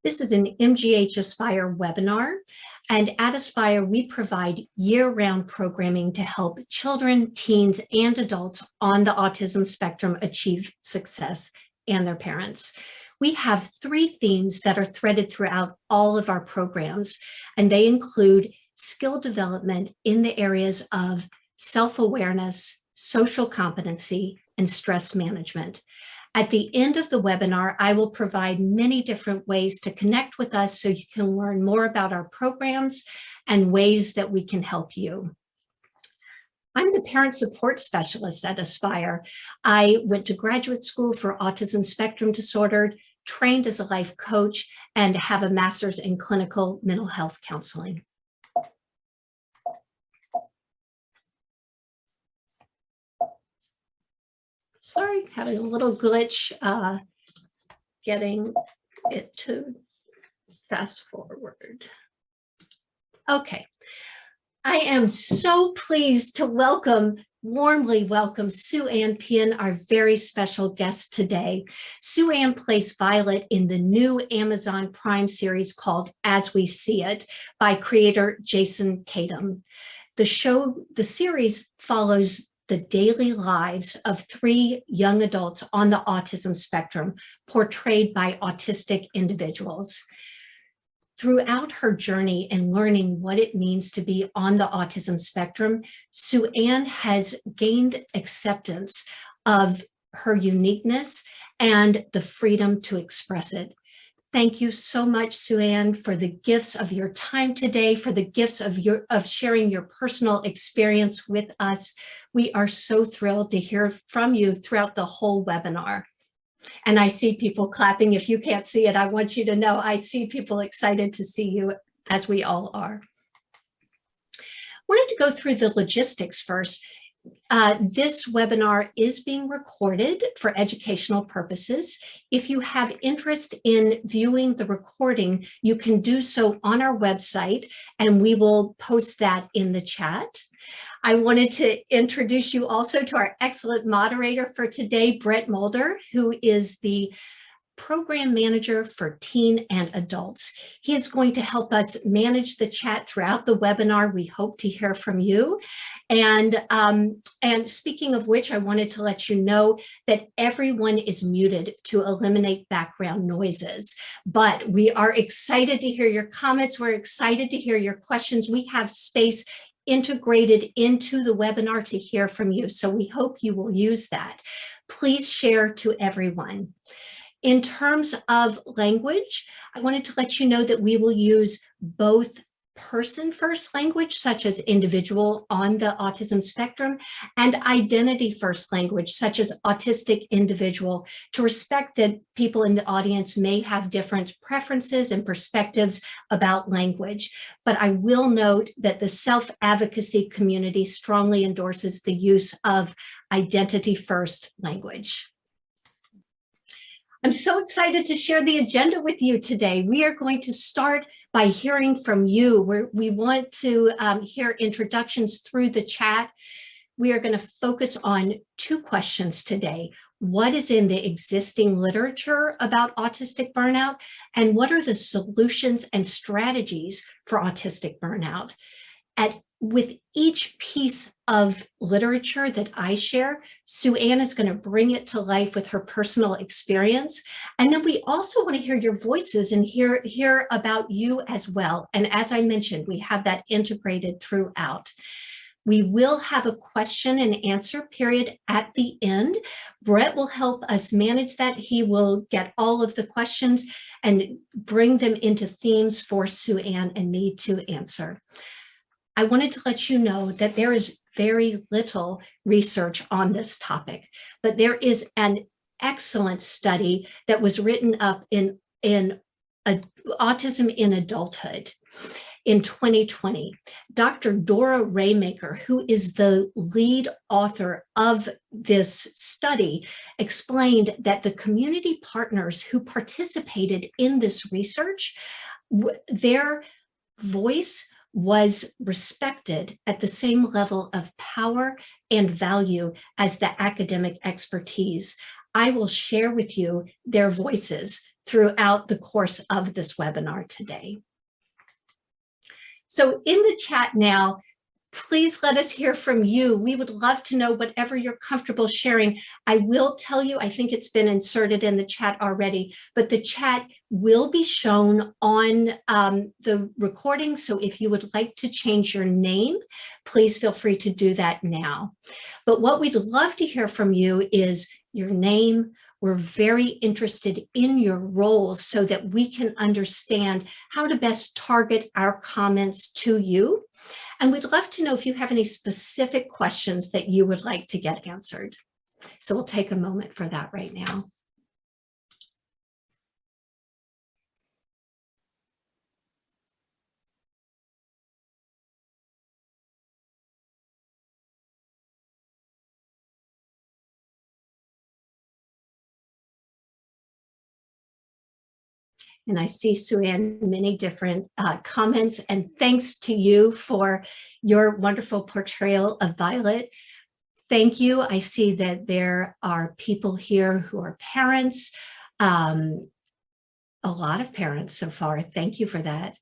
This is an MGH Aspire webinar, and at Aspire, we provide year-round programming to help children, teens, and adults on the autism spectrum achieve success and their parents. We have 3 themes that are threaded throughout all of our programs, and they include skill development in the areas of self-awareness, social competency, and stress management. At the end of the webinar, I will provide many different ways to connect with us so you can learn more about our programs and ways that we can help you. I'm the parent support specialist at Aspire. I went to graduate school for autism spectrum disorder, trained as a life coach, and have a master's in clinical mental health counseling. Sorry, having a little glitch getting it to fast forward. Okay, I am so pleased to warmly welcome Sue Ann Pien, our very special guest today. Sue Ann plays Violet in the new Amazon Prime series called As We See It by creator Jason Tatum. The series follows the daily lives of 3 young adults on the autism spectrum, portrayed by autistic individuals. Throughout her journey in learning what it means to be on the autism spectrum, Sue Ann has gained acceptance of her uniqueness and the freedom to express it. Thank you so much, Sue Ann, for the gifts of your time today, for the gifts of sharing your personal experience with us. We are so thrilled to hear from you throughout the whole webinar. And I see people clapping. If you can't see it, I want you to know I see people excited to see you, as we all are. I wanted to go through the logistics first. This webinar is being recorded for educational purposes. If you have interest in viewing the recording, you can do so on our website, and we will post that in the chat. I wanted to introduce you also to our excellent moderator for today, Brett Mulder, who is the Program Manager for Teen and Adults. He is going to help us manage the chat throughout the webinar. We hope to hear from you. And speaking of which, I wanted to let you know that everyone is muted to eliminate background noises. But we are excited to hear your comments. We're excited to hear your questions. We have space integrated into the webinar to hear from you. So we hope you will use that. Please share to everyone. In terms of language, I wanted to let you know that we will use both person-first language, such as individual on the autism spectrum, and identity-first language, such as autistic individual, to respect that people in the audience may have different preferences and perspectives about language. But I will note that the self-advocacy community strongly endorses the use of identity-first language. I'm so excited to share the agenda with you today. We are going to start by hearing from you. We want to hear introductions through the chat. We are going to focus on 2 questions today. What is in the existing literature about autistic burnout? And what are the solutions and strategies for autistic burnout? With each piece of literature that I share, Sue Ann is going to bring it to life with her personal experience. And then we also want to hear your voices and hear about you as well. And as I mentioned, we have that integrated throughout. We will have a question and answer period at the end. Brett will help us manage that. He will get all of the questions and bring them into themes for Sue Ann and me to answer. I wanted to let you know that there is very little research on this topic, but there is an excellent study that was written up in Autism in Adulthood in 2020. Dr. Dora Raymaker, who is the lead author of this study, explained that the community partners who participated in this research, their voice was respected at the same level of power and value as the academic expertise. I will share with you their voices throughout the course of this webinar today. So in the chat now, please let us hear from you. We would love to know whatever you're comfortable sharing. I will tell you, I think it's been inserted in the chat already, but the chat will be shown on the recording. So if you would like to change your name, please feel free to do that now. But what we'd love to hear from you is your name. We're very interested in your roles so that we can understand how to best target our comments to you. And we'd love to know if you have any specific questions that you would like to get answered. So we'll take a moment for that right now. And I see, Sue-Ann, many different comments, and thanks to you for your wonderful portrayal of Violet. Thank you. I see that there are people here who are parents, a lot of parents so far. Thank you for that.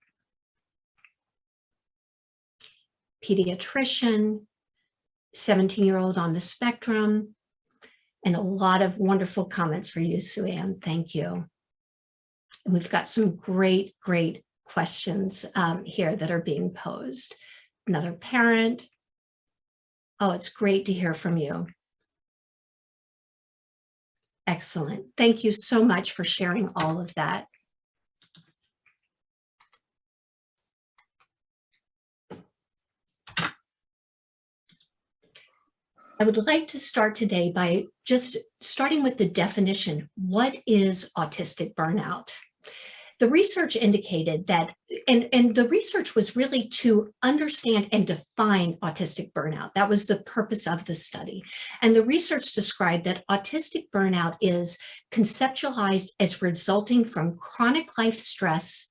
Pediatrician, 17-year-old on the spectrum, and a lot of wonderful comments for you, Sue-Ann. Thank you. And we've got some great questions here that are being posed. Another parent. Oh, it's great to hear from you. Excellent. Thank you so much for sharing all of that. I would like to start today by just starting with the definition. What is autistic burnout? The research indicated that, and the research was really to understand and define autistic burnout. That was the purpose of the study. And the research described that autistic burnout is conceptualized as resulting from chronic life stress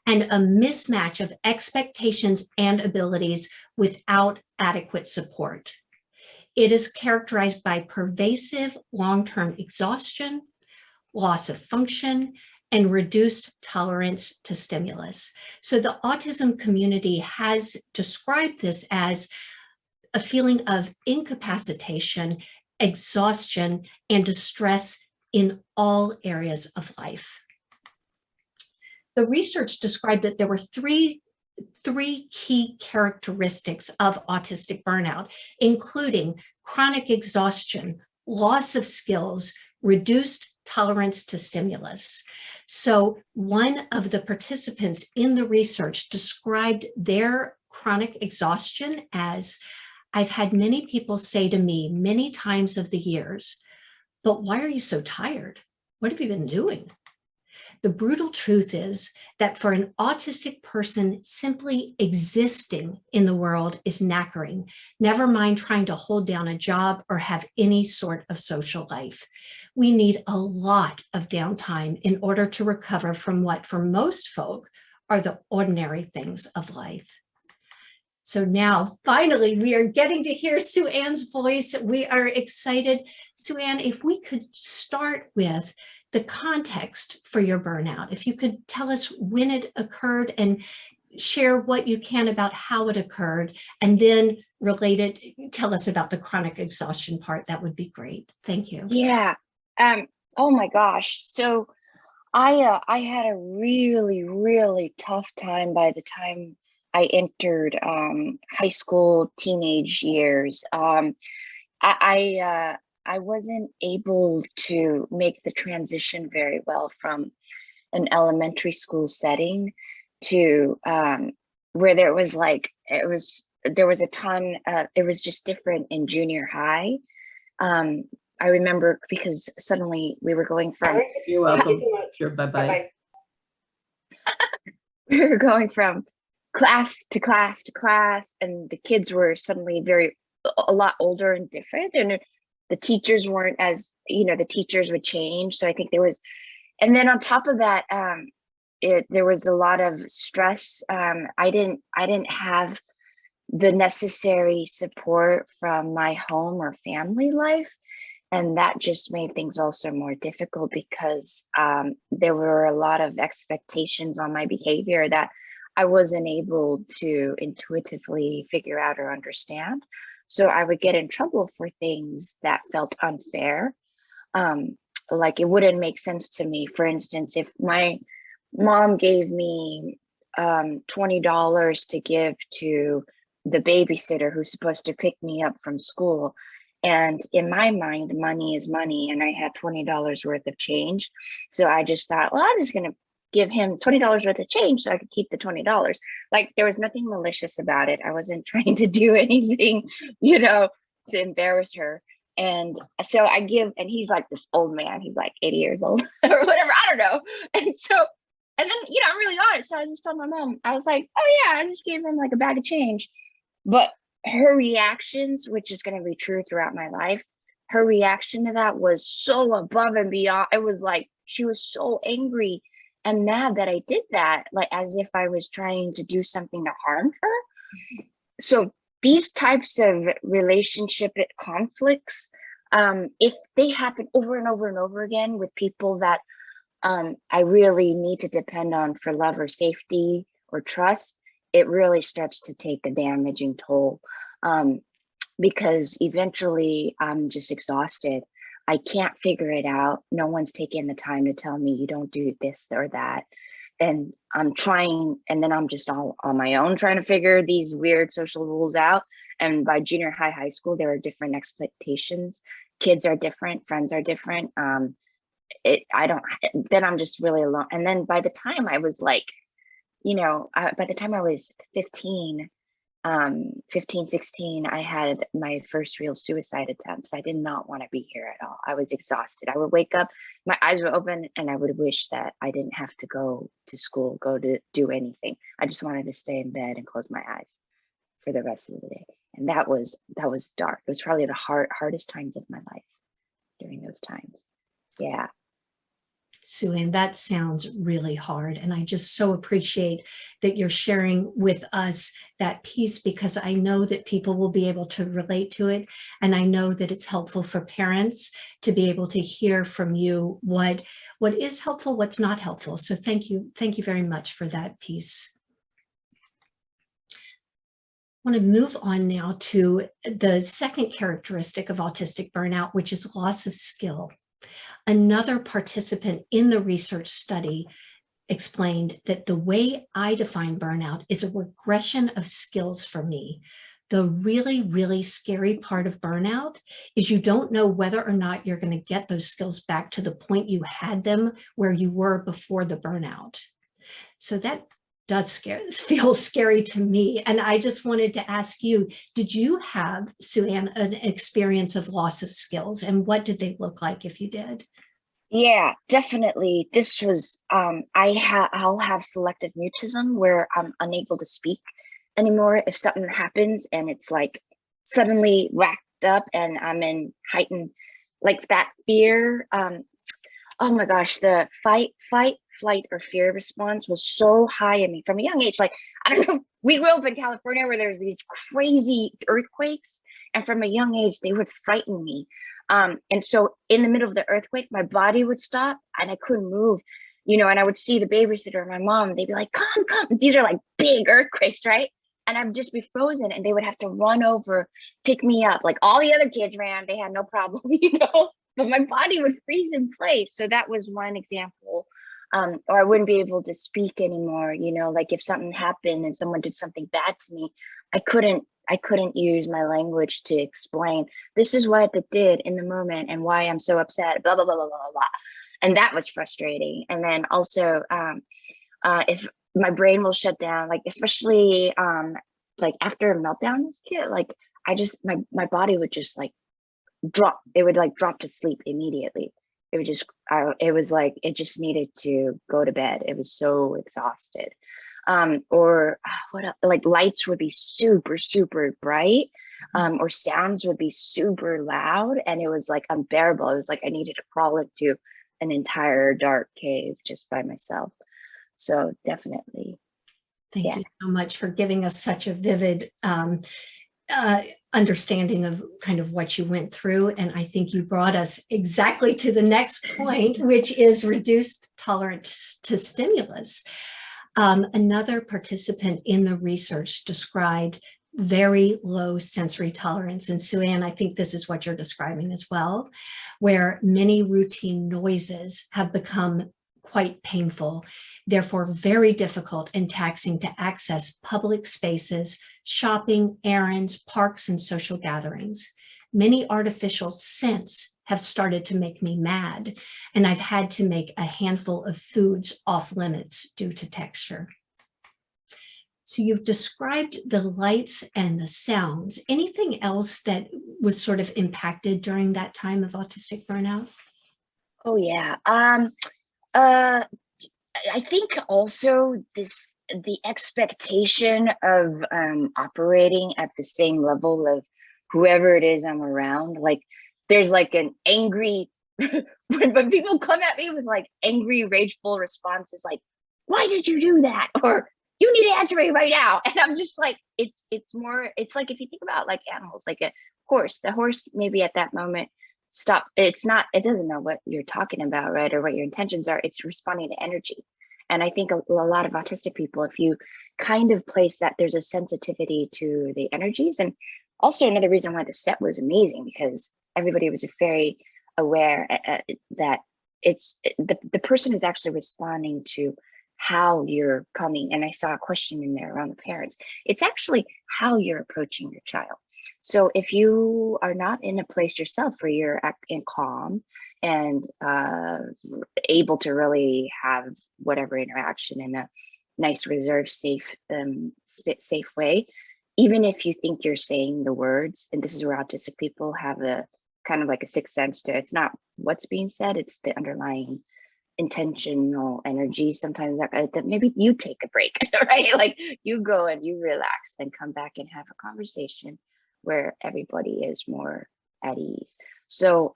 and a mismatch of expectations and abilities without adequate support. It is characterized by pervasive long-term exhaustion, loss of function, and reduced tolerance to stimulus. So the autism community has described this as a feeling of incapacitation, exhaustion, and distress in all areas of life. The research described that there were three key characteristics of autistic burnout, including chronic exhaustion, loss of skills, reduced tolerance to stimulus. So one of the participants in the research described their chronic exhaustion as, I've had many people say to me many times of the years, but why are you so tired? What have you been doing? The brutal truth is that for an autistic person, simply existing in the world is knackering, never mind trying to hold down a job or have any sort of social life. We need a lot of downtime in order to recover from what, for most folk, are the ordinary things of life. So now, finally, we are getting to hear Sue-Ann's voice. We are excited. Sue-Ann, if we could start with the context for your burnout, if you could tell us when it occurred and share what you can about how it occurred, and then related, tell us about the chronic exhaustion part, that would be great. Thank you. Yeah. Oh my gosh. So I had a really tough time by the time I entered high school, teenage years. I wasn't able to make the transition very well from an elementary school setting to where there was like, there was a ton, it was just different in junior high. I remember because suddenly we were going from— You're welcome. Sure, bye-bye. We were going from class to class to class, and the kids were suddenly a lot older and different, and the teachers weren't as, the teachers would change. So I think there was, and then on top of that, there was a lot of stress. I didn't have the necessary support from my home or family life. And that just made things also more difficult because there were a lot of expectations on my behavior that I wasn't able to intuitively figure out or understand. So I would get in trouble for things that felt unfair. Like it wouldn't make sense to me. For instance, if my mom gave me $20 to give to the babysitter who's supposed to pick me up from school, and in my mind, money is money, and I had $20 worth of change. So I just thought, well, I'm just going to give him $20 worth of change so I could keep the $20. Like there was nothing malicious about it. I wasn't trying to do anything, to embarrass her. And so I give, and he's like this old man, he's like 80 years old or whatever, I don't know. And then, I'm really honest. So I just told my mom, I was like, oh yeah, I just gave him like a bag of change. But her reactions, which is going to be true throughout my life, her reaction to that was so above and beyond. It was like, she was so angry and mad that I did that, like as if I was trying to do something to harm her. So these types of relationship conflicts, if they happen over and over and over again with people that I really need to depend on for love or safety or trust, it really starts to take a damaging toll, because eventually I'm just exhausted. I can't figure it out. No one's taking the time to tell me you don't do this or that. And I'm trying, and then I'm just all on my own trying to figure these weird social rules out. And by junior high school, there are different expectations. Kids are different, friends are different. Then I'm just really alone. And then by the time I was like, by the time I was 15, 16, I had my first real suicide attempts. I did not want to be here at all. I was exhausted. I would wake up, my eyes were open, and I would wish that I didn't have to go to school, go to do anything. I just wanted to stay in bed and close my eyes for the rest of the day. And that was dark. It was probably the hardest times of my life during those times. Yeah. Sue Ann, that sounds really hard. And I just so appreciate that you're sharing with us that piece, because I know that people will be able to relate to it. And I know that it's helpful for parents to be able to hear from you what is helpful, what's not helpful. So thank you. Thank you very much for that piece. I want to move on now to the second characteristic of autistic burnout, which is loss of skill. Another participant in the research study explained that the way I define burnout is a regression of skills for me. The really, really scary part of burnout is you don't know whether or not you're going to get those skills back to the point you had them where you were before the burnout. So that does feel scary to me. And I just wanted to ask you, did you have, Sue Ann, an experience of loss of skills, and what did they look like if you did? Yeah, definitely. This was, I'll have selective mutism where I'm unable to speak anymore if something happens and it's like suddenly racked up and I'm in heightened, like that fear. Oh my gosh, the fight, flight, or fear response was so high in me from a young age. Like, I don't know, we grew up in California where there's these crazy earthquakes, and from a young age, they would frighten me. And so in the middle of the earthquake, my body would stop and I couldn't move, and I would see the babysitter and my mom, they'd be like, come. These are like big earthquakes, right? And I'd just be frozen and they would have to run over, pick me up. Like all the other kids ran, they had no problem, but my body would freeze in place. So that was one example. Or I wouldn't be able to speak anymore, like if something happened and someone did something bad to me, I couldn't use my language to explain, this is what it did in the moment and why I'm so upset, blah, blah, blah, blah, blah, blah. And that was frustrating. And then also, if my brain will shut down, like, especially like after a meltdown, like my body would just like drop. It would like drop to sleep immediately. It would just, it was like, it just needed to go to bed. It was so exhausted. Or what else? Like lights would be super, super bright, or sounds would be super loud. And it was like unbearable. It was like I needed to crawl into an entire dark cave just by myself. So definitely. Thank you so much for giving us such a vivid understanding of kind of what you went through. And I think you brought us exactly to the next point, which is reduced tolerance to stimulus. Another participant in the research described very low sensory tolerance. And Sue Ann, I think this is what you're describing as well, where many routine noises have become quite painful, therefore very difficult and taxing to access public spaces, shopping, errands, parks, and social gatherings. Many artificial scents have started to make me mad, and I've had to make a handful of foods off limits due to texture. So you've described the lights and the sounds. Anything else that was sort of impacted during that time of autistic burnout? Oh yeah. I think also the expectation of operating at the same level of whoever it is I'm around. Like there's like an angry when people come at me with like angry, rageful responses like, why did you do that? Or you need to answer me right now. And I'm just like, it's like if you think about like animals, like a horse, the horse maybe at that moment stop, it doesn't know what you're talking about, right? Or what your intentions are. It's responding to energy. And I think a lot of autistic people, if you kind of place that, there's a sensitivity to the energies. And also another reason why the set was amazing, because everybody was very aware that it's the person is actually responding to how you're coming. And I saw a question in there around the parents. It's actually how you're approaching your child. So if you are not in a place yourself where you're in calm and able to really have whatever interaction in a nice, reserved, safe way, even if you think you're saying the words, and this is where autistic people have a kind of like a sixth sense to it. It's not what's being said, it's the underlying intentional energy. Sometimes that maybe you take a break, right? Like you go and you relax and come back and have a conversation where everybody is more at ease. So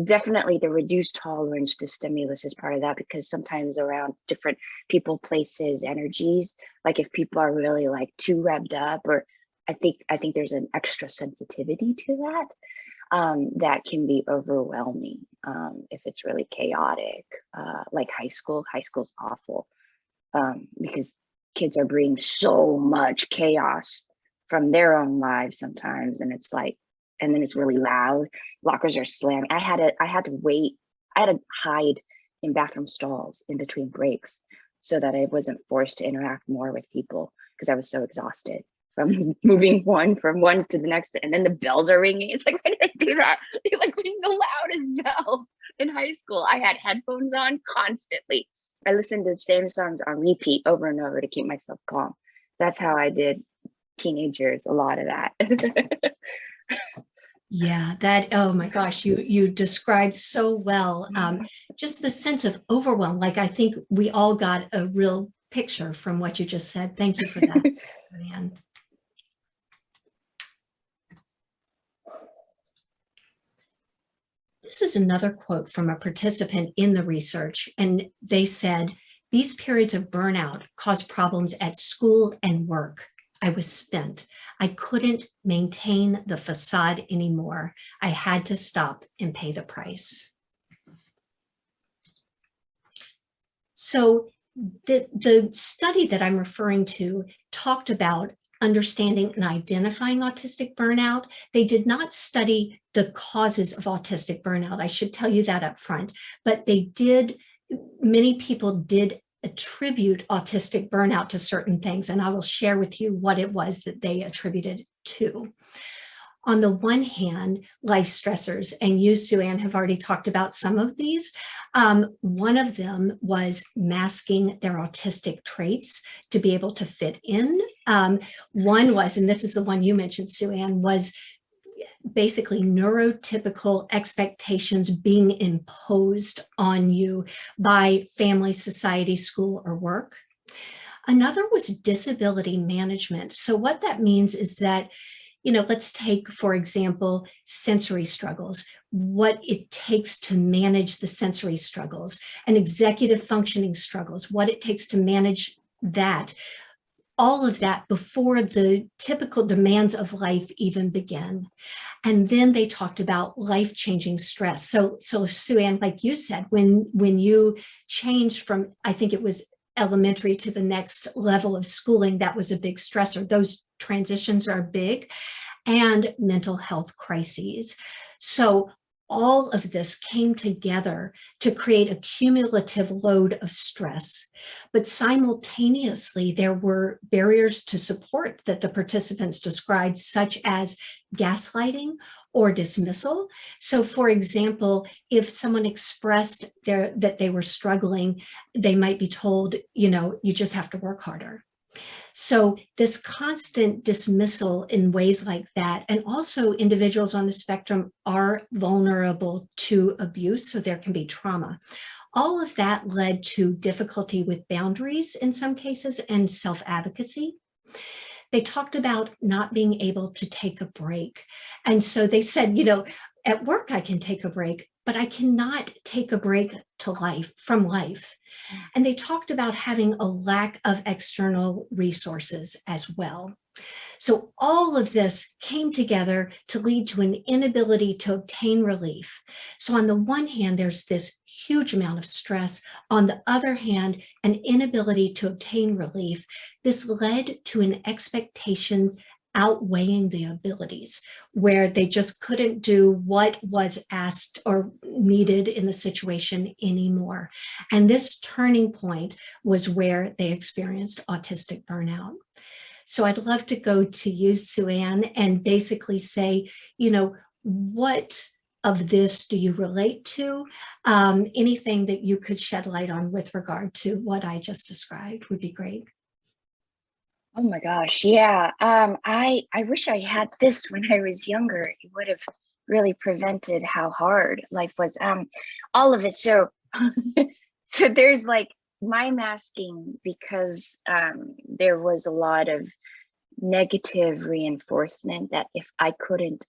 definitely the reduced tolerance to stimulus is part of that, because sometimes around different people, places, energies, like if people are really like too revved up, or I think there's an extra sensitivity to that. That can be overwhelming if it's really chaotic, like high school. High school's awful because kids are bringing so much chaos from their own lives sometimes, and it's like, and then it's really loud. Lockers are slammed. I had to wait. I had to hide in bathroom stalls in between breaks so that I wasn't forced to interact more with people because I was so exhausted from moving from one to the next, and then the bells are ringing. It's like, why did I do that? They like ring the loudest bells in high school. I had headphones on constantly. I listened to the same songs on repeat over and over to keep myself calm. That's how I did teenagers, a lot of that. Yeah, oh my gosh, you described so well, just the sense of overwhelm. Like, I think we all got a real picture from what you just said. Thank you for that, Marianne. This is another quote from a participant in the research, and they said, "These periods of burnout caused problems at school and work. I was spent. I couldn't maintain the facade anymore. I had to stop and pay the price." So the study that I'm referring to talked about understanding and identifying autistic burnout. They did not study the causes of autistic burnout. I should tell you that up front, but many people did attribute autistic burnout to certain things, and I will share with you what it was that they attributed to. On the one hand, life stressors, and you, Sue Ann, have already talked about some of these. One of them was masking their autistic traits to be able to fit in. One was, and this is the one you mentioned, Sue Ann, was basically neurotypical expectations being imposed on you by family, society, school, or work. Another was disability management. So what that means is that, let's take, for example, sensory struggles, what it takes to manage the sensory struggles, and executive functioning struggles, what it takes to manage that. all of that before the typical demands of life even begin. And then they talked about life-changing stress. So Sue Ann, like you said, when you changed from, I think it was elementary to the next level of schooling, that was a big stressor. Those transitions are big, and mental health crises. So all of this came together to create a cumulative load of stress. But simultaneously, there were barriers to support that the participants described, such as gaslighting or dismissal. So for example, if someone expressed that they were struggling, they might be told, you just have to work harder. So this constant dismissal in ways like that, and also individuals on the spectrum are vulnerable to abuse, so there can be trauma. All of that led to difficulty with boundaries in some cases and self-advocacy. They talked about not being able to take a break. And so they said, at work I can take a break, but I cannot take a break from life. And they talked about having a lack of external resources as well. So all of this came together to lead to an inability to obtain relief. So on the one hand, there's this huge amount of stress. On the other hand, an inability to obtain relief. This led to an expectation outweighing the abilities, where they just couldn't do what was asked or needed in the situation anymore. And this turning point was where they experienced autistic burnout. So I'd love to go to you, Sue Ann, and basically say, what of this do you relate to? Anything that you could shed light on with regard to what I just described would be great. Oh my gosh, yeah. I wish I had this when I was younger. It would have really prevented how hard life was. All of it. So, so there's like my masking, because there was a lot of negative reinforcement that if I couldn't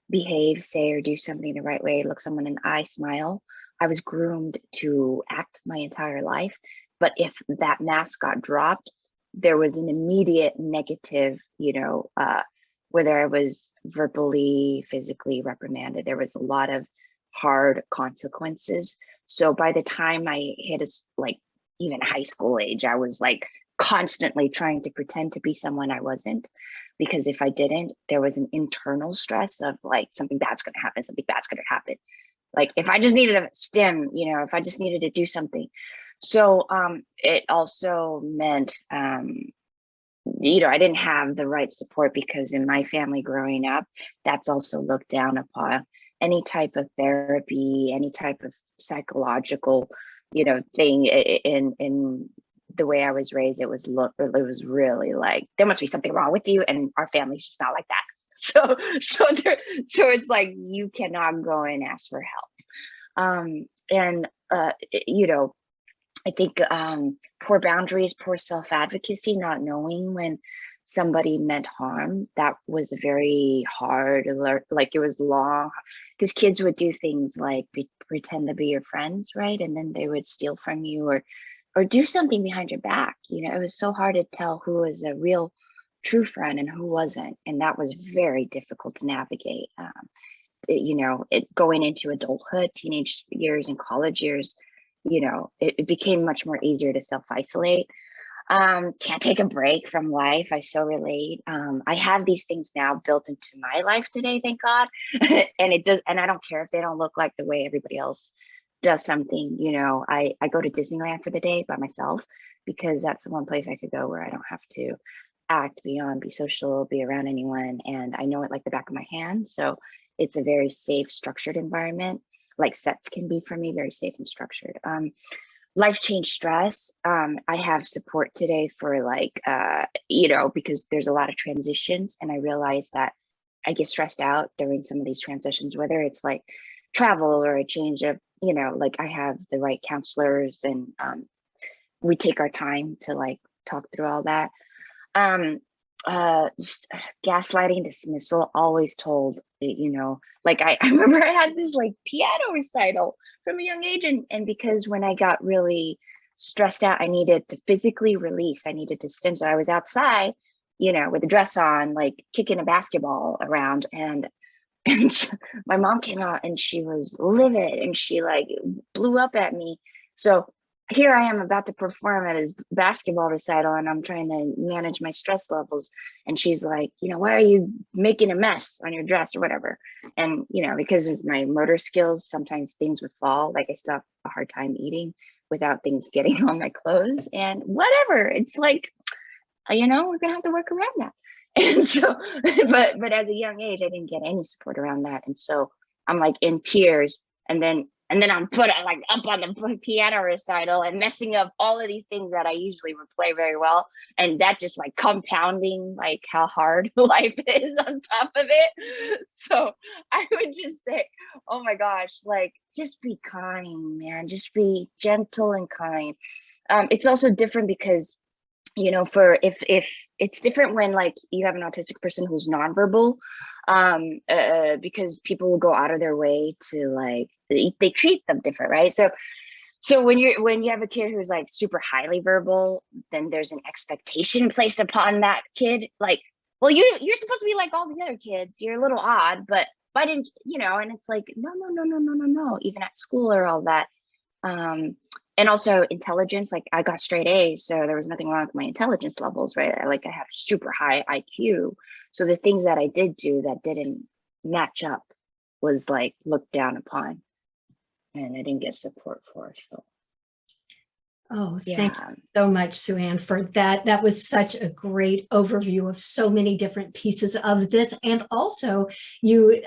behave, say, or do something the right way, look someone in the eye, smile, I was groomed to act my entire life. But if that mask got dropped, there was an immediate negative, whether I was verbally, physically reprimanded, there was a lot of hard consequences. So by the time I hit even high school age, I was like constantly trying to pretend to be someone I wasn't, because if I didn't, there was an internal stress of like, something bad's going to happen, something bad's going to happen. Like if I just needed a stim, if I just needed to do something. So it also meant, I didn't have the right support, because in my family growing up, that's also looked down upon. Any type of therapy, any type of psychological, thing in the way I was raised, it was really like, there must be something wrong with you, and our family's just not like that. So it's like, you cannot go and ask for help. I think poor boundaries, poor self-advocacy, not knowing when somebody meant harm, that was very hard. Like it was long, because kids would do things like pretend to be your friends, right? And then they would steal from you or do something behind your back. It was so hard to tell who was a real true friend and who wasn't. And that was very difficult to navigate. Going into adulthood, teenage years and college years, it became much more easier to self-isolate. Can't take a break from life. I so relate. I have these things now built into my life today, thank God. And it does, and I don't care if they don't look like the way everybody else does something. I go to Disneyland for the day by myself, because that's the one place I could go where I don't have to act, be social, be around anyone. And I know it like the back of my hand. So it's a very safe, structured environment, like sets can be for me, very safe and structured. Life change stress. I have support today for because there's a lot of transitions, and I realize that I get stressed out during some of these transitions, whether it's like travel or a change of, I have the right counselors, and we take our time to like talk through all that. Just gaslighting, dismissal, always told, I remember I had this like piano recital from a young age, and because when I got really stressed out. I needed to physically release. I needed to stim. So I was outside, you know, with a dress on, like kicking a basketball around, and my mom came out and she was livid and she like blew up at me. So here I am about to perform at his basketball recital, and I'm trying to manage my stress levels. And she's like, you know, why are you making a mess on your dress or whatever? And, you know, because of my motor skills, sometimes things would fall. Like I still have a hard time eating without things getting on my clothes and whatever. It's like, you know, we're going to have to work around that. And so, but as a young age, I didn't get any support around that. And so I'm like in tears, and then I'm put like up on the piano recital and messing up all of these things that I usually would play very well. And that just like compounding like how hard life is on top of it. So I would just say, oh my gosh, like just be kind, man, just be gentle and kind. It's also different because, you know, for if it's different when like you have an autistic person who's nonverbal, because people will go out of their way to like, they treat them different, right? So when you have a kid who's like super highly verbal, then there's an expectation placed upon that kid. Like, well, you're supposed to be like all the other kids. You're a little odd, but why didn't you know? And it's like no. Even at school or all that. And also intelligence, like I got straight A's, so there was nothing wrong with my intelligence levels, right? I have super high IQ. So the things that I did do that didn't match up was like looked down upon, and I didn't get support for. So Oh, yeah. thank you so much, Sue-Ann, for that. That was such a great overview of so many different pieces of this. And also you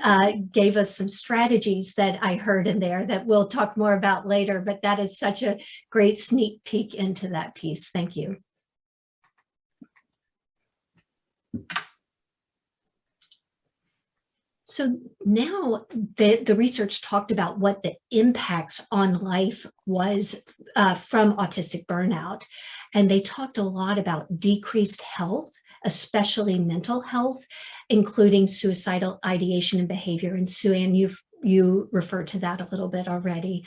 gave us some strategies that I heard in there that we'll talk more about later, but that is such a great sneak peek into that piece. Thank you. So now the research talked about what the impacts on life was from autistic burnout. And they talked a lot about decreased health, especially mental health, including suicidal ideation and behavior. And Sue-Ann, you referred to that a little bit already.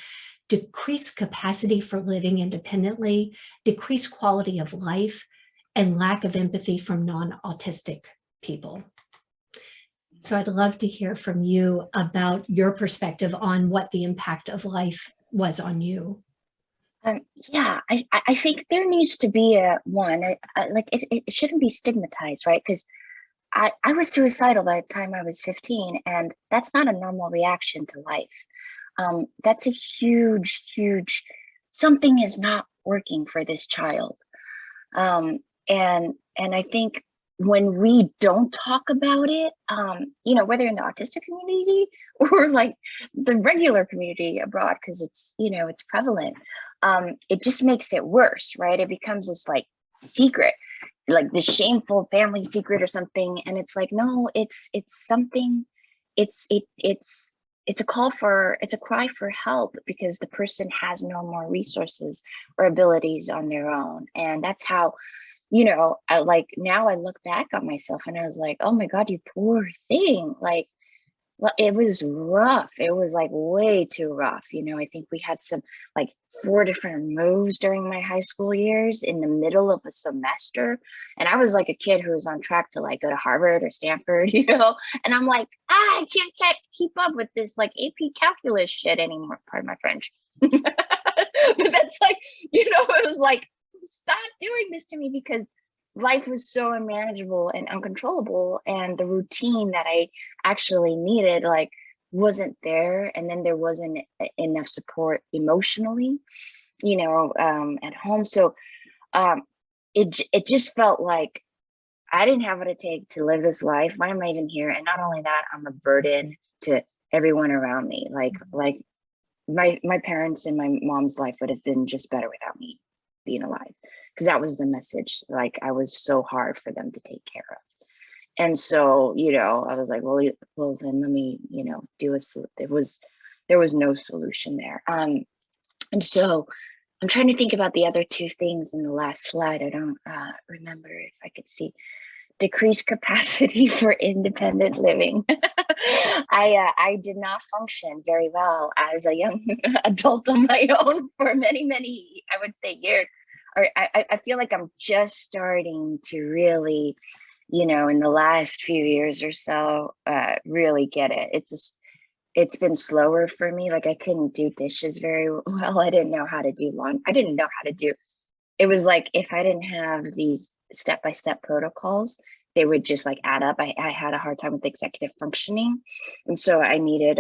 Decreased capacity for living independently, decreased quality of life, and lack of empathy from non-autistic people. So I'd love to hear from you about your perspective on what the impact of life was on you. Yeah, I think there needs to be like it shouldn't be stigmatized, right? Because I was suicidal by the time I was 15, and that's not a normal reaction to life. That's a huge, something is not working for this child. And I think when we don't talk about it, you know, whether in the autistic community or like the regular community abroad, because it's, you know, it's prevalent, it just makes it worse, right? It becomes this like secret, like the shameful family secret or something. And it's like, no, it's something, it's a cry for help, because the person has no more resources or abilities on their own. And that's how, you know, now I look back on myself and I was like, oh my God, you poor thing. Like, it was rough. It was like way too rough. You know, I think we had some like 4 different moves during my high school years in the middle of a semester. And I was like a kid who was on track to like go to Harvard or Stanford, you know, and I'm like, I can't keep up with this like AP calculus shit anymore. Pardon my French. But that's like, you know, it was like, stop doing this to me, because life was so unmanageable and uncontrollable, and the routine that I actually needed like wasn't there. And then there wasn't enough support emotionally, you know, at home. So it just felt like I didn't have what it takes to live this life. Why am I even here? And not only that, I'm a burden to everyone around me. Like my parents and my mom's life would have been just better without me being alive, because that was the message. Like I was so hard for them to take care of. And so, you know, I was like, well then let me, you know, there was no solution there. And so I'm trying to think about the other 2 things in the last slide. I don't remember if I could see. decreased capacity for independent living. I did not function very well as a young adult on my own for many, I would say, years. Or I feel like I'm just starting to really, in the last few years or so, really get it. It's been slower for me. Like I couldn't do dishes very well. I didn't know how to do laundry. I didn't know how to do. It was like if I didn't have these step-by-step protocols, they would just like add up. I had a hard time with executive functioning. And so I needed,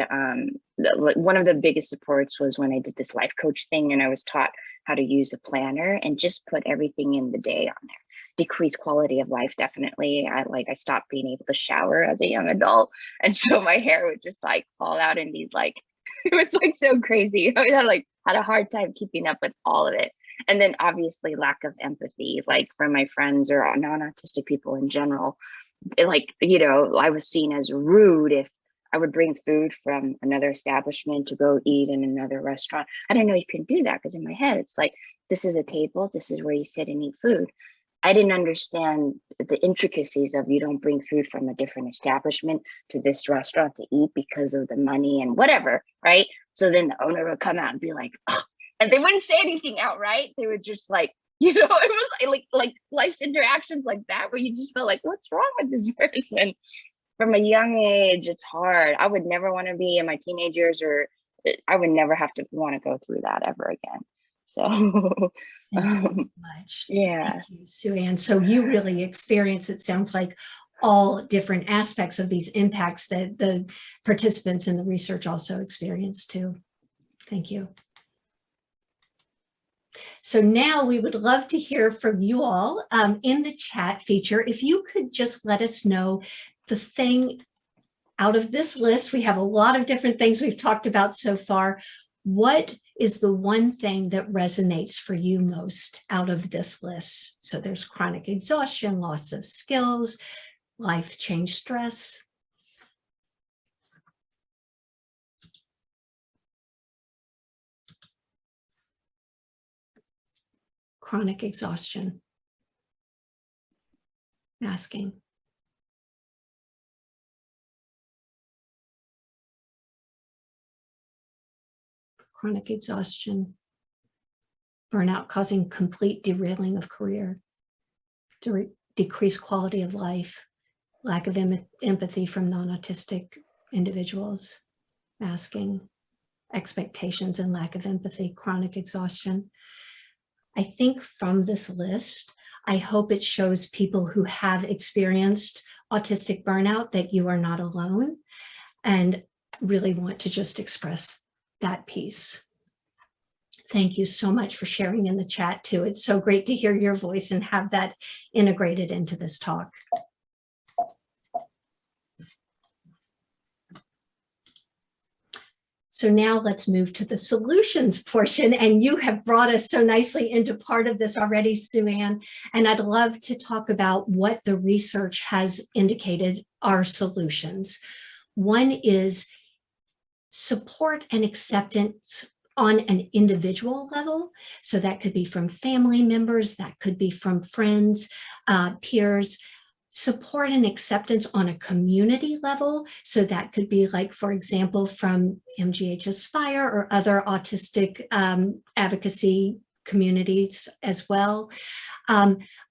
one of the biggest supports was when I did this life coach thing and I was taught how to use a planner and just put everything in the day on there. Decreased quality of life, definitely. I stopped being able to shower as a young adult. And so my hair would just like fall out in these like, it was like so crazy. I had a hard time keeping up with all of it. And then obviously lack of empathy, like from my friends or non-autistic people in general. I was seen as rude if I would bring food from another establishment to go eat in another restaurant. I didn't know you can do that because in my head, it's like, this is a table, this is where you sit and eat food. I didn't understand the intricacies of you don't bring food from a different establishment to this restaurant to eat because of the money and whatever, right? So then the owner would come out and be like, oh, and they wouldn't say anything outright. They would just like, it was like life's interactions like that, where you just felt like, what's wrong with this person? From a young age, it's hard. I would never want to be in my teenage years, or I would never have to want to go through that ever again. So, Thank you very much. yeah. Thank you, Sue Ann. So you really experience, it sounds like, all different aspects of these impacts that the participants in the research also experienced too. Thank you. So now we would love to hear from you all in the chat feature. If you could just let us know the thing out of this list. We have a lot of different things we've talked about so far. What is the one thing that resonates for you most out of this list? So there's chronic exhaustion, loss of skills, life change stress. Chronic exhaustion. Masking. Chronic exhaustion. Burnout causing complete derailing of career. Decreased quality of life. Lack of empathy from non-autistic individuals. Masking. Expectations and lack of empathy. Chronic exhaustion. I think from this list, I hope it shows people who have experienced autistic burnout that you are not alone, and really want to just express that piece. Thank you so much for sharing in the chat too. It's so great to hear your voice and have that integrated into this talk. So now let's move to the solutions portion, and you have brought us so nicely into part of this already, Sue Ann, and I'd love to talk about what the research has indicated are solutions. One is support and acceptance on an individual level. So that could be from family members, that could be from friends, peers. Support and acceptance on a community level. So that could be like, for example, from MGH Aspire or other autistic advocacy communities as well.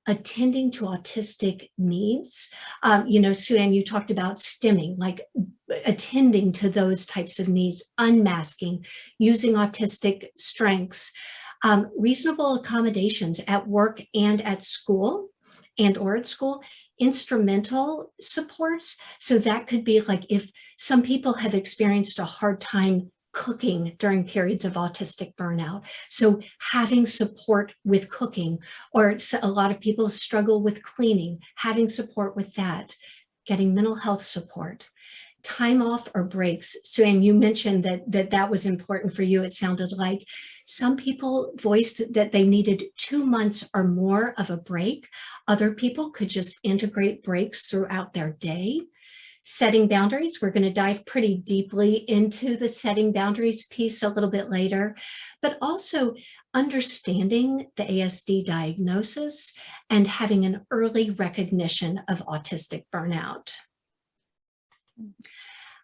Attending to autistic needs. Sue Ann, you talked about stimming, like attending to those types of needs, unmasking, using autistic strengths, reasonable accommodations at work and at school or at school. Instrumental supports. So that could be like if some people have experienced a hard time cooking during periods of autistic burnout. So having support with cooking, or a lot of people struggle with cleaning, having support with that, getting mental health support. Time off or breaks. So, and you mentioned that was important for you. It sounded like some people voiced that they needed 2 months or more of a break. Other people could just integrate breaks throughout their day. Setting boundaries, we're going to dive pretty deeply into the setting boundaries piece a little bit later, but also understanding the ASD diagnosis and having an early recognition of autistic burnout.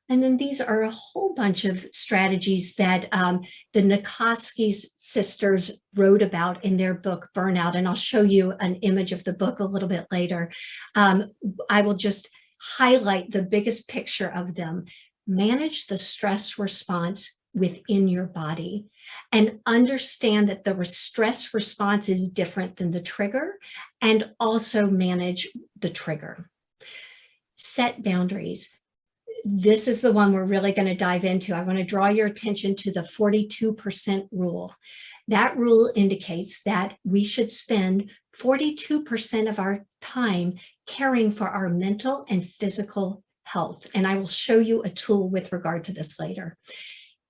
And then these are a whole bunch of strategies that the Nikoski's sisters wrote about in their book, Burnout. And I'll show you an image of the book a little bit later. I will just highlight the biggest picture of them. Manage the stress response within your body and understand that the stress response is different than the trigger, and also manage the trigger. Set boundaries. This is the one we're really going to dive into. I want to draw your attention to the 42% rule. That rule indicates that we should spend 42% of our time caring for our mental and physical health. And I will show you a tool with regard to this later.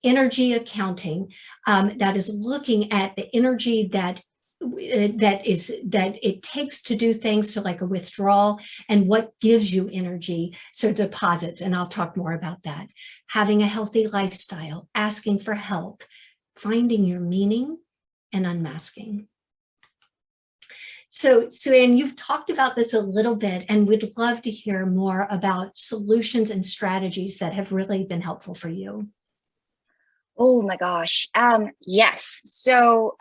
Energy accounting, that is looking at the energy that it takes to do things, so like a withdrawal, and what gives you energy, so deposits, and I'll talk more about that. Having a healthy lifestyle, asking for help, finding your meaning, and unmasking. So Anne, you've talked about this a little bit, and we'd love to hear more about solutions and strategies that have really been helpful for you. Oh my gosh. Yes. So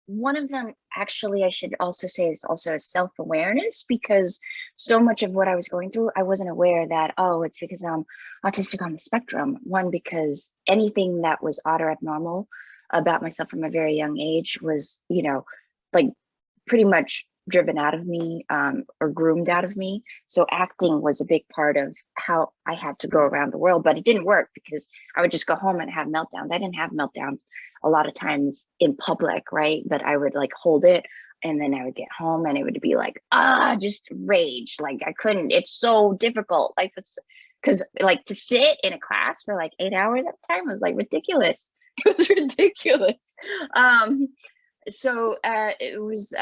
one of them, actually, I should also say, is also self-awareness, because so much of what I was going through, I wasn't aware that, oh, it's because I'm autistic on the spectrum. One, because anything that was odd or abnormal about myself from a very young age was, you know, like pretty much driven out of me, or groomed out of me. So acting was a big part of how I had to go around the world, but it didn't work because I would just go home and have meltdowns. I didn't have meltdowns a lot of times in public, right? But I would like hold it, and then I would get home and it would be like, just rage. Like I couldn't, it's so difficult. Like, because like to sit in a class for like 8 hours at a time was like ridiculous. It was ridiculous. So it was,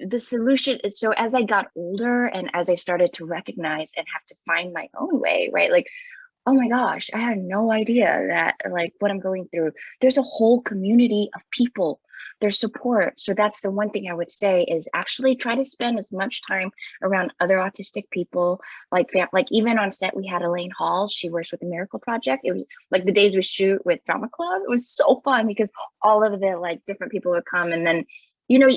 the solution is, so as I got older and as I started to recognize and have to find my own way, right? Like, oh my gosh, I had no idea that like what I'm going through. There's a whole community of people, there's support. So that's the one thing I would say, is actually try to spend as much time around other autistic people. Like even on set, we had Elaine Hall, she works with the Miracle Project. It was like the days we shoot with Drama Club, it was so fun because all of the like different people would come. And then, you know,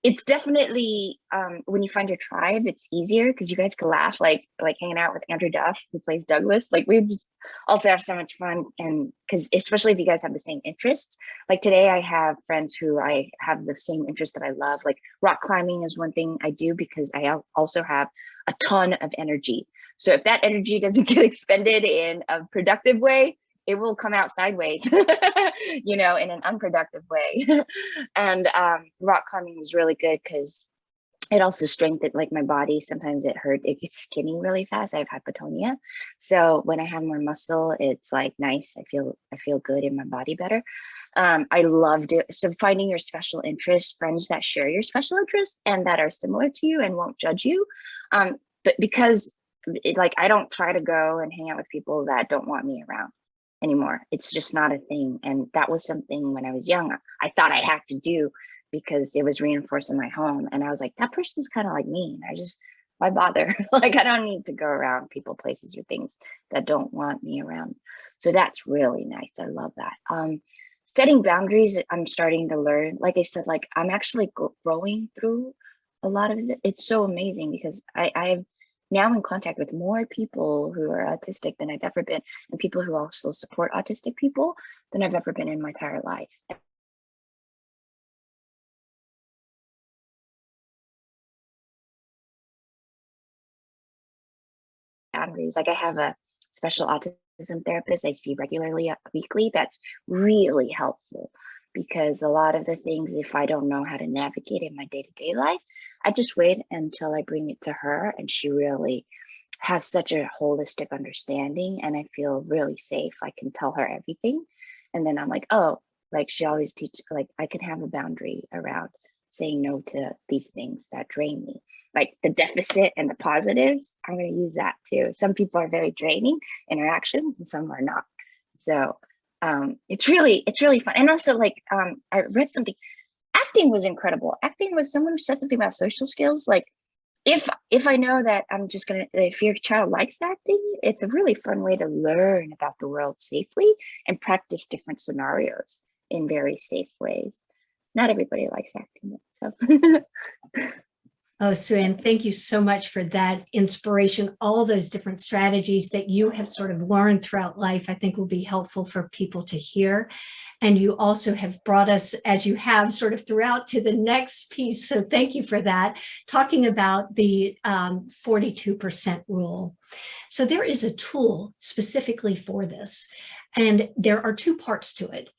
it's definitely when you find your tribe, it's easier because you guys can laugh, like hanging out with Andrew Duff, who plays Douglas. Like we just also have so much fun, and because especially if you guys have the same interests. Like today, I have friends who I have the same interests that I love. Like rock climbing is one thing I do because I also have a ton of energy. So if that energy doesn't get expended in a productive way, it will come out sideways, you know, in an unproductive way. And rock climbing was really good because it also strengthened like my body. Sometimes it hurt, it gets skinny really fast. I have hypotonia. So when I have more muscle, it's like nice. I feel good in my body better. I loved it. So finding your special interests, friends that share your special interests and that are similar to you and won't judge you. But because like I don't try to go and hang out with people that don't want me around anymore. It's just not a thing. And that was something when I was young, I thought I had to do because it was reinforced in my home. And I was like, that person's kind of like me. And why bother? Like, I don't need to go around people, places, or things that don't want me around. So that's really nice. I love that. Setting boundaries, I'm starting to learn. Like I said, like I'm actually growing through a lot of it. It's so amazing because I've now in contact with more people who are autistic than I've ever been, and people who also support autistic people than I've ever been in my entire life. Boundaries, like I have a special autism therapist I see regularly weekly. That's really helpful because a lot of the things, if I don't know how to navigate in my day-to-day life, I just wait until I bring it to her, and she really has such a holistic understanding, and I feel really safe. I can tell her everything, and then I'm like, oh, like she always teaches, like I can have a boundary around saying no to these things that drain me. Like the deficit and the positives, I'm going to use that too. Some people are very draining interactions and some are not. So it's really fun. And also, like, I read something, acting was incredible. Acting was someone who said something about social skills. Like, if I know that I'm just gonna, if your child likes acting, it's a really fun way to learn about the world safely and practice different scenarios in very safe ways. Not everybody likes acting, so. Oh, Sue-Ann, thank you so much for that inspiration. All those different strategies that you have sort of learned throughout life, I think will be helpful for people to hear. And you also have brought us, as you have sort of throughout, to the next piece. So thank you for that, talking about the 42% rule. So there is a tool specifically for this, and there are two parts to it.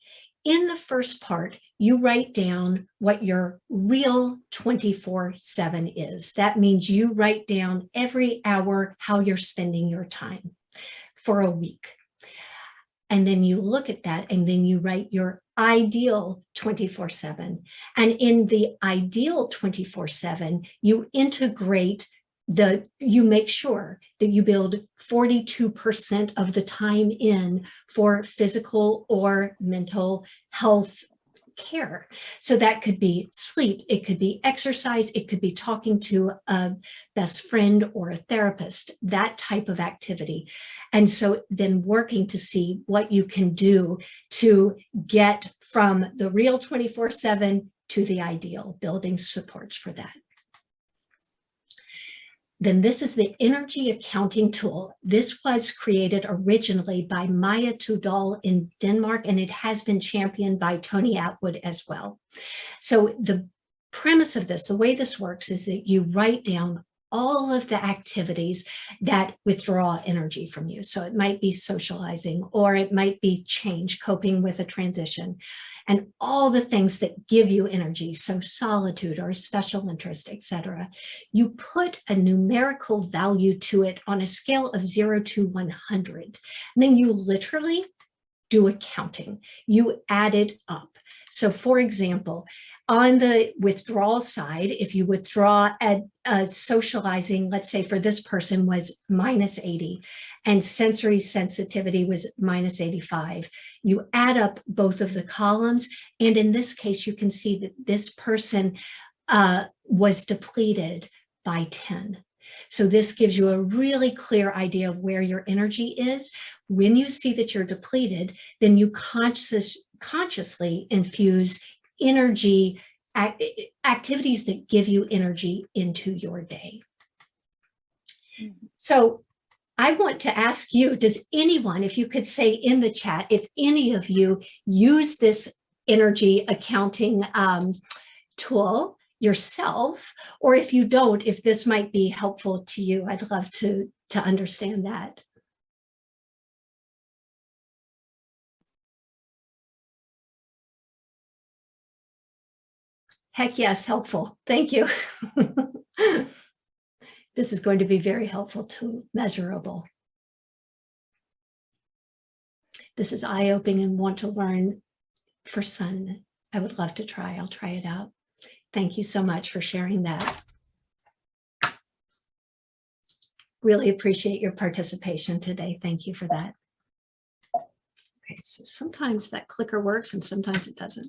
In the first part, you write down what your real 24/7 is. That means you write down every hour how you're spending your time for a week. And then you look at that and then you write your ideal 24/7. And in the ideal 24/7, you integrate you make sure that you build 42% of the time in for physical or mental health care. So that could be sleep, it could be exercise, it could be talking to a best friend or a therapist, that type of activity. And so then working to see what you can do to get from the real 24/7 to the ideal, building supports for that. Then this is the energy accounting tool. This was created originally by Maya Tudal in Denmark, and it has been championed by Tony Atwood as well. So the premise of this, the way this works, is that you write down all of the activities that withdraw energy from you. So it might be socializing, or it might be change, coping with a transition, and all the things that give you energy, so solitude or special interest, etc. You put a numerical value to it on a scale of 0 to 100. And then you literally do a counting. You add it up. So for example, on the withdrawal side, if you withdraw at socializing, let's say for this person was -80 and sensory sensitivity was -85, you add up both of the columns. And in this case, you can see that this person was depleted by 10. So this gives you a really clear idea of where your energy is. When you see that you're depleted, then you consciously infuse energy, activities that give you energy into your day. So I want to ask you, does anyone, if you could say in the chat, if any of you use this energy accounting tool yourself, or if you don't, if this might be helpful to you, I'd love to understand that. Heck yes, helpful. Thank you. This is going to be very helpful to Measurable. This is eye-opening and want to learn for Sun. I would love to try. I'll try it out. Thank you so much for sharing that. Really appreciate your participation today. Thank you for that. Okay, so sometimes that clicker works and sometimes it doesn't.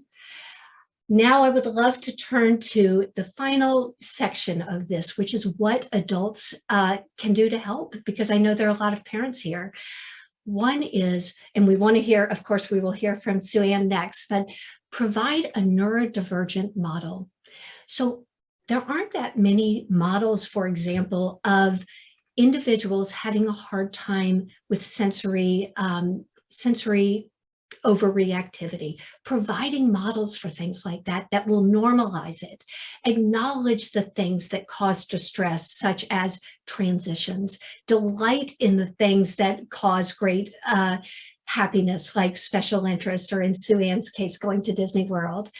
Now I would love to turn to the final section of this, which is what adults can do to help, because I know there are a lot of parents here. One is, and we want to hear, of course, we will hear from Sue-Ann next, but provide a neurodivergent model. So there aren't that many models, for example, of individuals having a hard time with sensory overreactivity, providing models for things like that that will normalize it, acknowledge the things that cause distress, such as transitions, delight in the things that cause great happiness, like special interest, or in Sue-Ann's case, going to Disney World.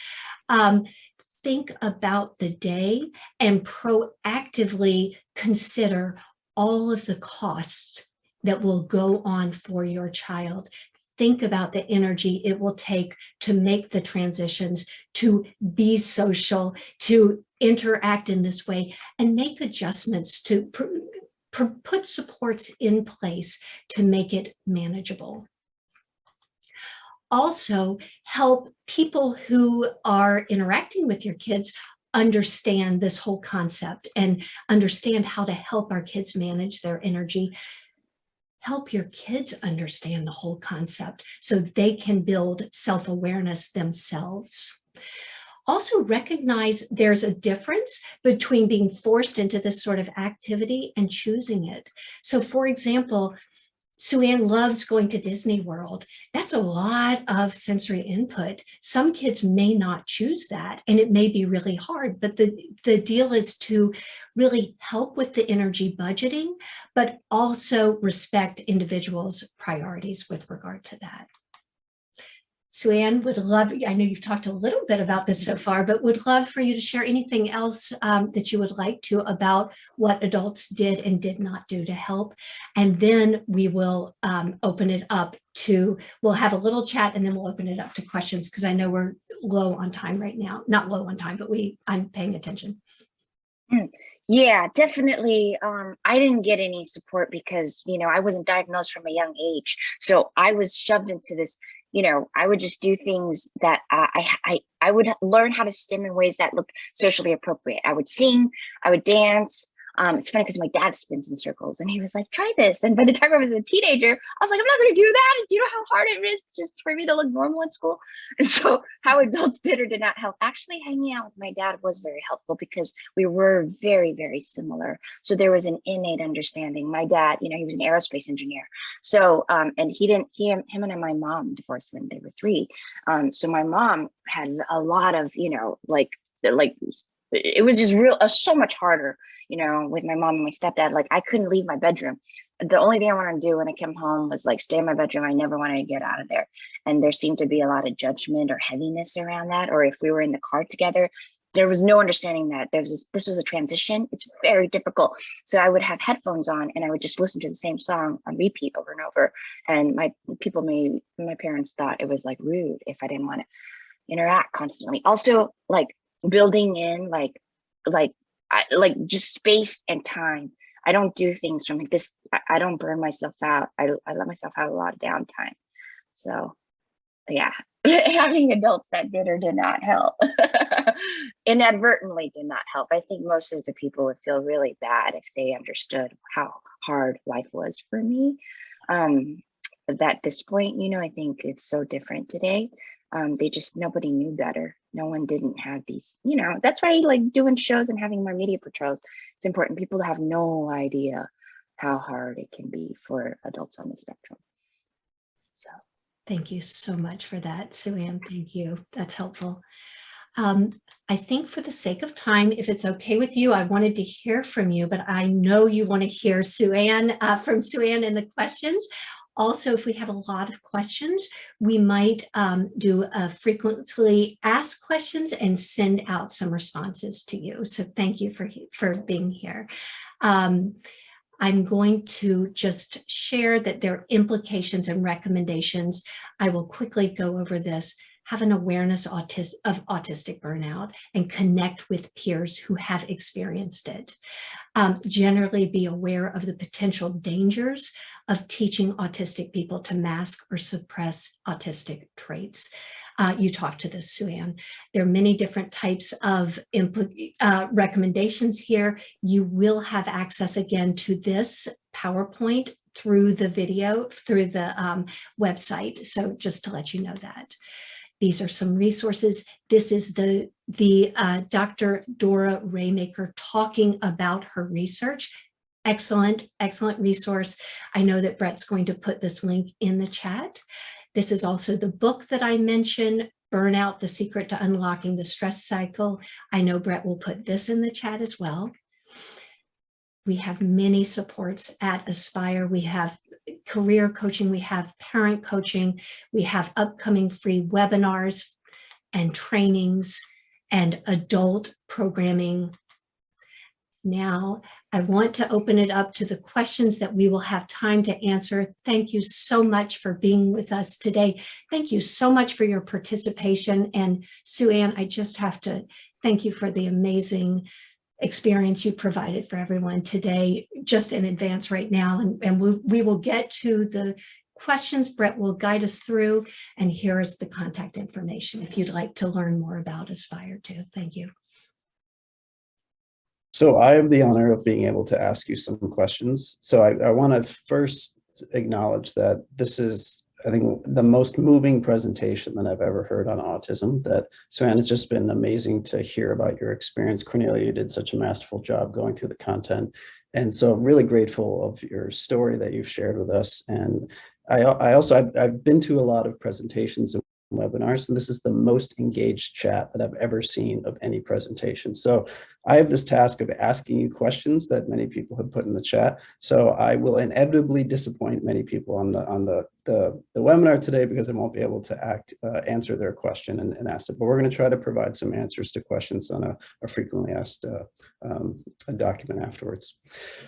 Think about the day and proactively consider all of the costs that will go on for your child. think about the energy it will take to make the transitions, to be social, to interact in this way, and make adjustments to put supports in place to make it manageable. Also, help people who are interacting with your kids understand this whole concept and understand how to help our kids manage their energy. Help your kids understand the whole concept so they can build self-awareness themselves. Also recognize there's a difference between being forced into this sort of activity and choosing it. So for example, Sue-Ann loves going to Disney World. That's a lot of sensory input. Some kids may not choose that, and it may be really hard, but the deal is to really help with the energy budgeting, but also respect individuals' priorities with regard to that. Sue-Ann, would love, I know you've talked a little bit about this so far, but would love for you to share anything else that you would like to about what adults did and did not do to help. And then we will open it up to, we'll have a little chat and then we'll open it up to questions because I know we're low on time right now. Not low on time, but I'm paying attention. Yeah, definitely. I didn't get any support because, I wasn't diagnosed from a young age. So I was shoved into this, I would just do things that I would learn how to stim in ways that looked socially appropriate. I would sing, I would dance. It's funny because my dad spins in circles and he was like, try this. And by the time I was a teenager, I was like, I'm not going to do that. And do you know how hard it is just for me to look normal in school? And so how adults did or did not help. Actually, hanging out with my dad was very helpful because we were very, very similar. So there was an innate understanding. My dad, he was an aerospace engineer. So, and him and my mom divorced when they were 3. So my mom had a lot of, it was just so much harder, with my mom and my stepdad. Like I couldn't leave my bedroom. The only thing I wanted to do when I came home was like stay in my bedroom. I never wanted to get out of there. And there seemed to be a lot of judgment or heaviness around that. Or if we were in the car together, there was no understanding that this was a transition. It's very difficult. So I would have headphones on and I would just listen to the same song on repeat over and over. And my parents thought it was like rude if I didn't want to interact constantly. Also, like building in just space and time. I don't do things from like this. I don't burn myself out. I let myself have a lot of downtime. So yeah, having adults that did or did not help inadvertently did not help. I think most of the people would feel really bad if they understood how hard life was for me. At this point, I think it's so different today. Nobody knew better. No one didn't have these, that's why like doing shows and having more media portrayals. It's important. People have no idea how hard it can be for adults on the spectrum. So. Thank you so much for that, Sue-Ann. Thank you. That's helpful. I think for the sake of time, if it's okay with you, I wanted to hear from you, but I know you want to hear Sue-Ann from Sue-Ann in the questions. Also, if we have a lot of questions, we might do a frequently asked questions and send out some responses to you. So thank you for being here. I'm going to just share that there are implications and recommendations. I will quickly go over this. Have an awareness of autistic burnout and connect with peers who have experienced it. Generally be aware of the potential dangers of teaching autistic people to mask or suppress autistic traits. You talked to this, Sue-Ann. There are many different types of recommendations here. You will have access again to this PowerPoint through the video, through the website. So just to let you know that. These are some resources. This is the Dr. Dora Raymaker talking about her research. Excellent, excellent resource. I know that Brett's going to put this link in the chat. This is also the book that I mentioned, Burnout, The Secret to Unlocking the Stress Cycle. I know Brett will put this in the chat as well. We have many supports at Aspire. We have career coaching, we have parent coaching, we have upcoming free webinars and trainings and adult programming. Now, I want to open it up to the questions that we will have time to answer. Thank you so much for being with us today. Thank you so much for your participation. And Sue Ann, I just have to thank you for the amazing experience you provided for everyone today, just in advance right now. And we will get to the questions. Brett will guide us through, and here is the contact information if you'd like to learn more about Aspire too. Thank you. So I have the honor of being able to ask you some questions. So I want to first acknowledge that this is, I think, the most moving presentation that I've ever heard on autism. That, Suanne, it's just been amazing to hear about your experience. Cornelia, you did such a masterful job going through the content. And so I'm really grateful of your story that you've shared with us. And I've been to a lot of presentations and webinars, and this is the most engaged chat that I've ever seen of any presentation. So I have this task of asking you questions that many people have put in the chat. So I will inevitably disappoint many people on the webinar today because I won't be able to answer their question and ask it. But we're going to try to provide some answers to questions on a frequently asked a document afterwards.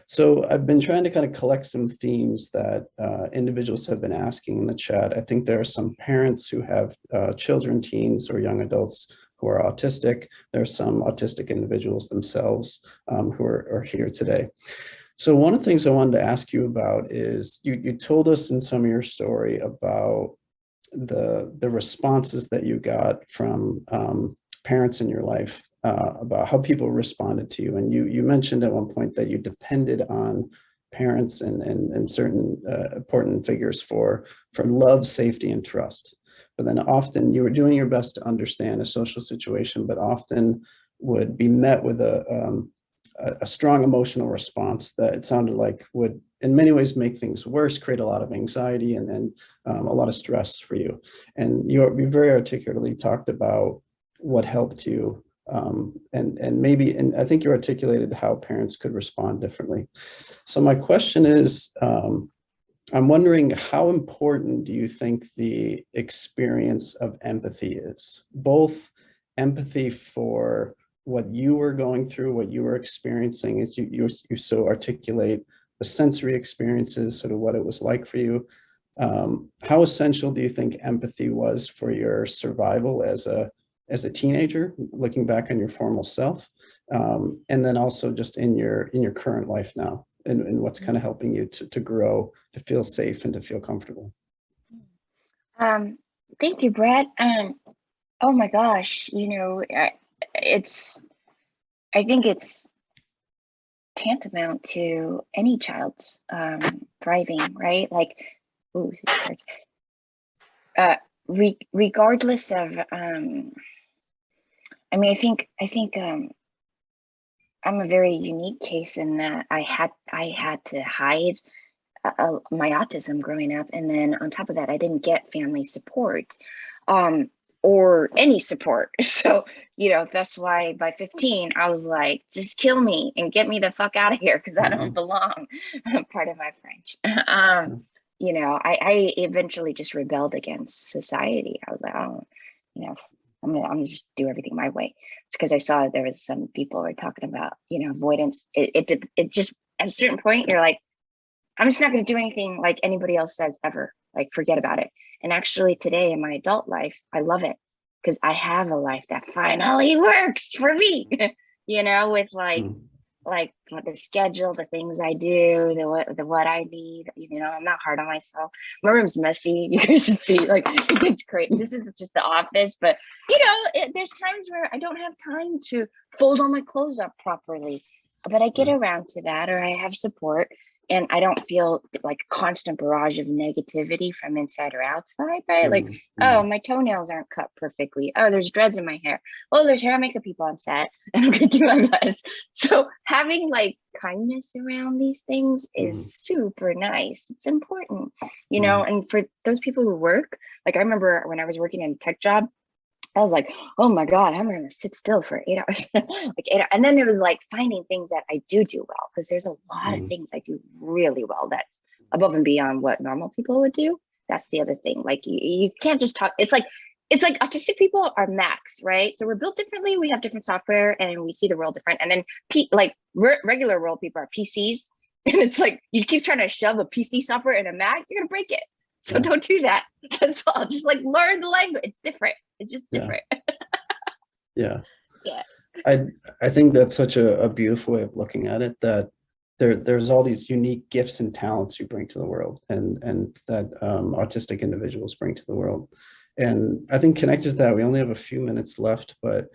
So I've been trying to kind of collect some themes that individuals have been asking in the chat. I think there are some parents who have children, teens, or young adults who are autistic. There are some autistic individuals themselves who are here today. So one of the things I wanted to ask you about is you told us in some of your story about the responses that you got from parents in your life about how people responded to you. And you mentioned at one point that you depended on parents and certain important figures for love, safety, and trust. But then often you were doing your best to understand a social situation, but often would be met with a strong emotional response that it sounded like would in many ways make things worse, create a lot of anxiety and a lot of stress for you. And you very articulately talked about what helped you. And I think you articulated how parents could respond differently. So my question is, I'm wondering, how important do you think the experience of empathy is? Both empathy for what you were going through, what you were experiencing, as you so articulate the sensory experiences, sort of what it was like for you. How essential do you think empathy was for your survival as a teenager, looking back on your formal self, and then also just in your current life now, and what's kind of helping you to grow, to feel safe, and to feel comfortable? Thank you, Brett. Oh my gosh, I think it's tantamount to any child's thriving, right? Like, ooh, regardless of, I think I'm a very unique case in that I had to hide my autism growing up, and then on top of that, I didn't get family support or any support. So that's why by 15 I was like, just kill me and get me the fuck out of here because I don't belong. Part of my French. I eventually just rebelled against society. I was like, oh, I'm gonna just do everything my way. It's because I saw there was some people were talking about, avoidance. It just at a certain point you're like, I'm just not going to do anything like anybody else says ever. Like, forget about it. And actually today in my adult life, I love it because I have a life that finally works for me, with like the schedule, the things I do, the what I need. I'm not hard on myself. My room's messy. You guys should see, like, it's great. This is just the office, but there's times where I don't have time to fold all my clothes up properly, but I get around to that, or I have support. And I don't feel like constant barrage of negativity from inside or outside, right? Like, oh, my toenails aren't cut perfectly. Oh, there's dreads in my hair. Oh, there's hair and makeup people on set, and I'm gonna do my best. So having like kindness around these things is super nice. It's important, and for those people who work, like I remember when I was working in a tech job, I was like, oh my God, I'm gonna sit still for 8 hours, like 8 hours. And then it was like finding things that I do well, because there's a lot of things I do really well that's above and beyond what normal people would do. That's the other thing. Like you can't just talk. It's like it's like autistic people are Macs, right? So we're built differently. We have different software and we see the world different. And then regular world people are PCs. And it's like, you keep trying to shove a PC software in a Mac, you're going to break it. So don't do that. That's all. Just like learn the language. It's different. It's just different. Yeah. Yeah. I think that's such a beautiful way of looking at it, that there's all these unique gifts and talents you bring to the world, and that autistic individuals bring to the world. And I think connected to that, we only have a few minutes left, but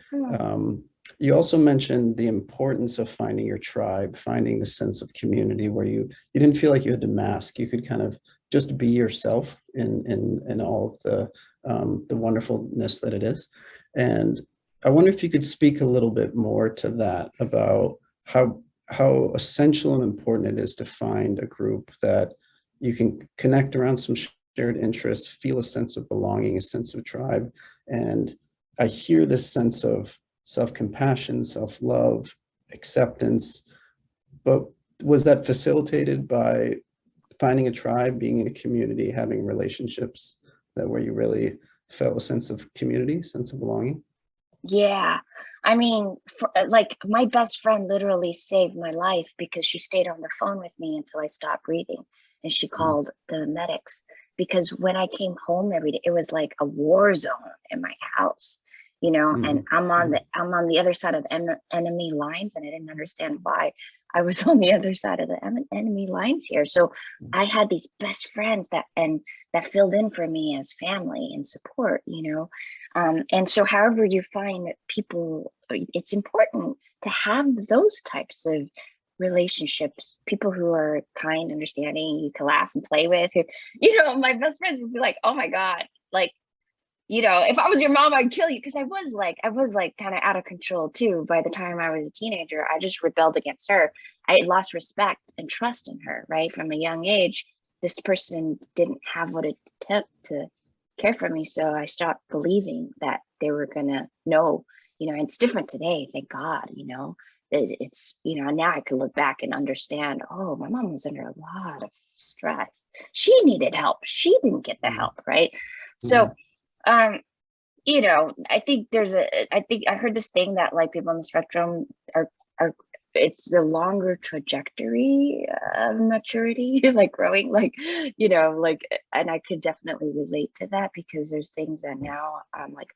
you also mentioned the importance of finding your tribe, finding the sense of community where you didn't feel like you had to mask. You could kind of just be yourself in all of the wonderfulness that it is. And I wonder if you could speak a little bit more to that, about how essential and important it is to find a group that you can connect around some shared interests, feel a sense of belonging, a sense of tribe. And I hear this sense of self-compassion, self-love, acceptance, but was that facilitated by finding a tribe, being in a community, having relationships where you really felt a sense of community, sense of belonging? Yeah. I mean, like my best friend literally saved my life because she stayed on the phone with me until I stopped breathing, and she called the medics, because when I came home every day, it was like a war zone in my house, and I'm on the other side of enemy lines, and I didn't understand why I was on the other side of the enemy lines here. So I had these best friends that filled in for me as family and support, and so however you find people, it's important to have those types of relationships, people who are kind, understanding, you can laugh and play with. My best friends would be like, oh my God, like, if I was your mom, I'd kill you. Because I was like kind of out of control too. By the time I was a teenager, I just rebelled against her. I lost respect and trust in her, right? From a young age, this person didn't have what it took to care for me. So I stopped believing that they were gonna know, it's different today, thank God, it's, now I can look back and understand, oh, my mom was under a lot of stress. She needed help. She didn't get the help, right? So, I think I heard this thing that like people on the spectrum are it's the longer trajectory of maturity, like growing, and I could definitely relate to that, because there's things that now I'm like,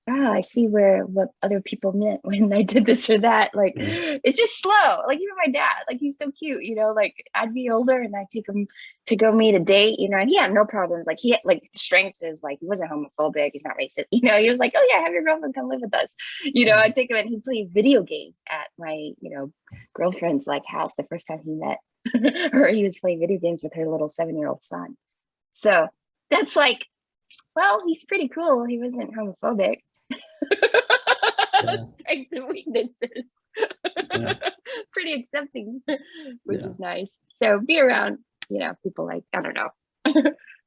I see what other people meant when I did this or that. Like, it's just slow. Like, even my dad, like, he's so cute, like I'd be older and I'd take him to go meet a date, and he had no problems. Like, he had, like, strengths is like, he wasn't homophobic, he's not racist, he was like, oh yeah, have your girlfriend come live with us. I'd take him and he'd play video games at my, girlfriend's like house the first time he met her. He was playing video games with her little 7-year-old son. So that's like, well, he's pretty cool. He wasn't homophobic. Strengths and weaknesses. Pretty accepting, which is nice. So be around, people like, I don't know.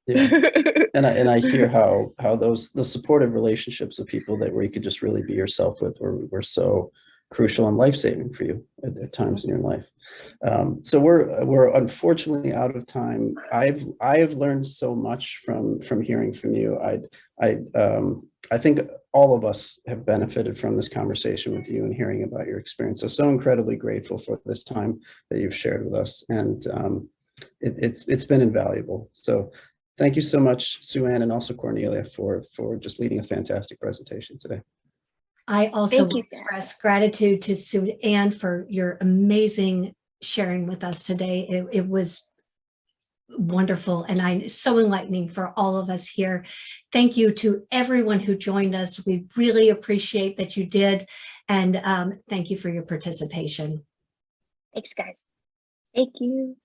And I hear how the supportive relationships of people where you could just really be yourself with were so crucial and life-saving for you at times in your life. So we're unfortunately out of time. I have learned so much from hearing from you. I think all of us have benefited from this conversation with you and hearing about your experience. So incredibly grateful for this time that you've shared with us, and it's been invaluable. So thank you so much, Sue-Ann, and also Cornelia, for just leading a fantastic presentation today. I also express gratitude to Sue-Ann for your amazing sharing with us today. It was wonderful, and so enlightening for all of us here. Thank you to everyone who joined us. We really appreciate that you did, and thank you for your participation. Thanks, guys. Thank you.